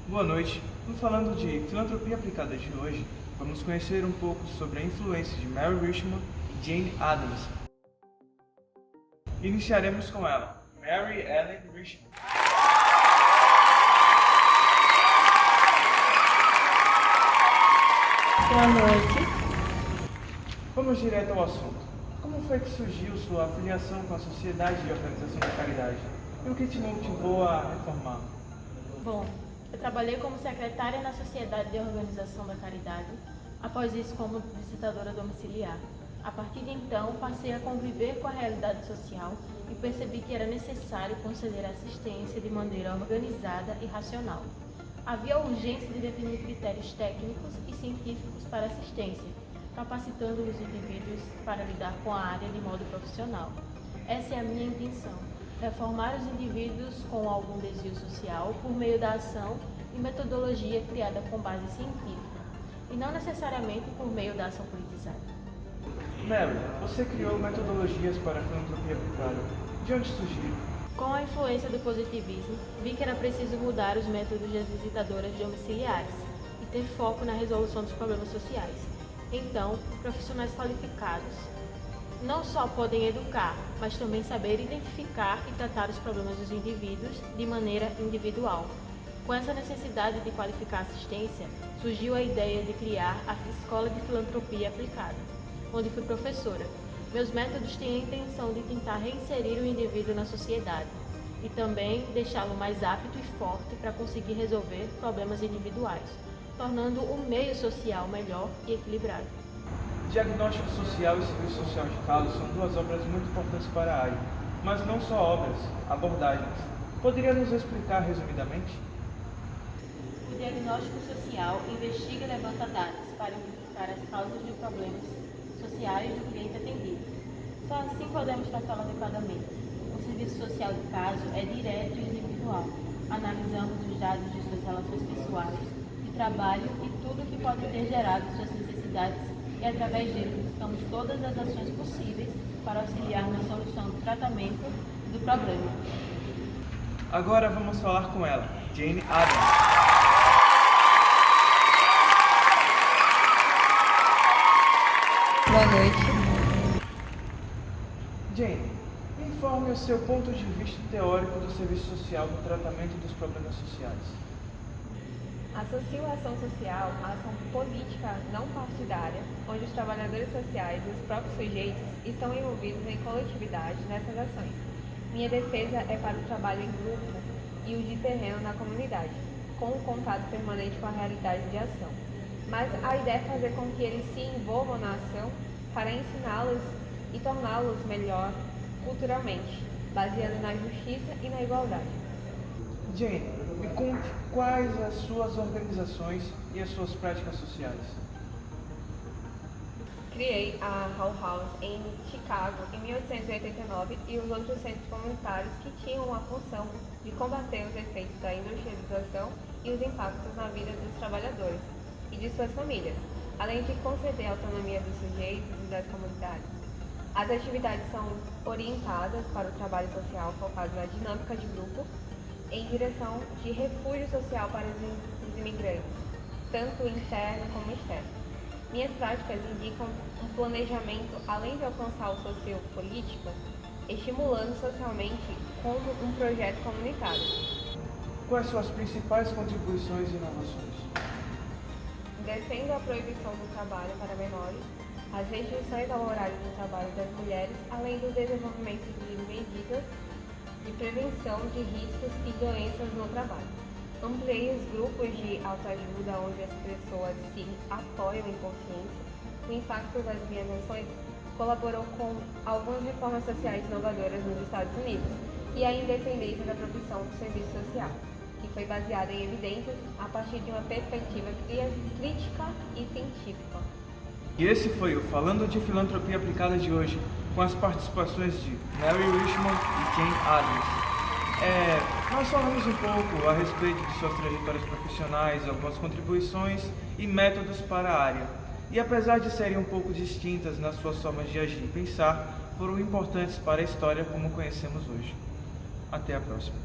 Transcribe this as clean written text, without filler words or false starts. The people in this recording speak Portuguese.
Boa noite. Falando de filantropia aplicada de hoje, vamos conhecer um pouco sobre a influência de Mary Richmond e Jane Addams. Iniciaremos com ela, Mary Ellen Richmond. Boa noite. Vamos direto ao assunto. Como foi que surgiu sua afiliação com a Sociedade de Organização da Caridade? E o que te motivou a reformar? Bom, eu trabalhei como secretária na Sociedade de Organização da Caridade, após isso como visitadora domiciliar. A partir de então, passei a conviver com a realidade social e percebi que era necessário conceder assistência de maneira organizada e racional. Havia urgência de definir critérios técnicos e científicos para assistência, capacitando os indivíduos para lidar com a área de modo profissional. Essa é a minha intenção, reformar os indivíduos com algum desvio social por meio da ação e metodologia criada com base científica, e não necessariamente por meio da ação politizada. Mary, você criou metodologias para a filantropia aplicada. De onde surgiu? Com a influência do positivismo, vi que era preciso mudar os métodos das visitadoras domiciliares e ter foco na resolução dos problemas sociais. Então, profissionais qualificados não só podem educar, mas também saber identificar e tratar os problemas dos indivíduos de maneira individual. Com essa necessidade de qualificar a assistência, surgiu a ideia de criar a Escola de Filantropia Aplicada, onde fui professora. Meus métodos têm a intenção de tentar reinserir o indivíduo na sociedade e também deixá-lo mais apto e forte para conseguir resolver problemas individuais, tornando o meio social melhor e equilibrado. Diagnóstico Social e Serviço Social de Carlos são duas obras muito importantes para a área, mas não só obras, abordagens. Poderia nos explicar resumidamente? O diagnóstico social investiga e levanta dados para identificar as causas de problemas sociais do cliente atendido. Só assim podemos tratá-lo adequadamente. O serviço social de caso é direto e individual. Analisamos os dados de suas relações pessoais, de trabalho e tudo que pode ter gerado suas necessidades, e através dele buscamos todas as ações possíveis para auxiliar na solução do tratamento do problema. Agora vamos falar com ela, Jane Addams. Boa noite. Jane, informe o seu ponto de vista teórico do serviço social no tratamento dos problemas sociais. Associo a ação social à ação política não partidária, onde os trabalhadores sociais e os próprios sujeitos estão envolvidos em coletividade nessas ações. Minha defesa é para o trabalho em grupo e o de terreno na comunidade, com o contato permanente com a realidade de ação. Mas a ideia é fazer com que eles se envolvam na ação para ensiná-los e torná-los melhor culturalmente, baseando na justiça e na igualdade. Jane, me conte quais as suas organizações e as suas práticas sociais. Criei a Hull House em Chicago em 1889 e os outros centros comunitários que tinham a função de combater os efeitos da industrialização e os impactos na vida dos trabalhadores e de suas famílias, além de conceder a autonomia dos sujeitos e das comunidades. As atividades são orientadas para o trabalho social focado na dinâmica de grupo, em direção de refúgio social para os imigrantes, tanto interno como externo. Minhas práticas indicam um planejamento além de alcançar o sociopolítico, estimulando socialmente como um projeto comunitário. Quais são as principais contribuições e inovações? Defendo a proibição do trabalho para menores, as restrições ao horário de trabalho das mulheres, além do desenvolvimento de medidas de prevenção de riscos e doenças no trabalho. Ampliei os grupos de autoajuda onde as pessoas se apoiam em consciência. O impacto das minhas ações colaborou com algumas reformas sociais inovadoras nos Estados Unidos e a independência da profissão do serviço social, que foi baseada em evidências a partir de uma perspectiva crítica e científica. E esse foi o Falando de Filantropia Aplicada de hoje, com as participações de Mary Richmond e Jane Addams. Nós falamos um pouco a respeito de suas trajetórias profissionais, algumas contribuições e métodos para a área. E apesar de serem um pouco distintas nas suas formas de agir e pensar, foram importantes para a história como conhecemos hoje. Até a próxima.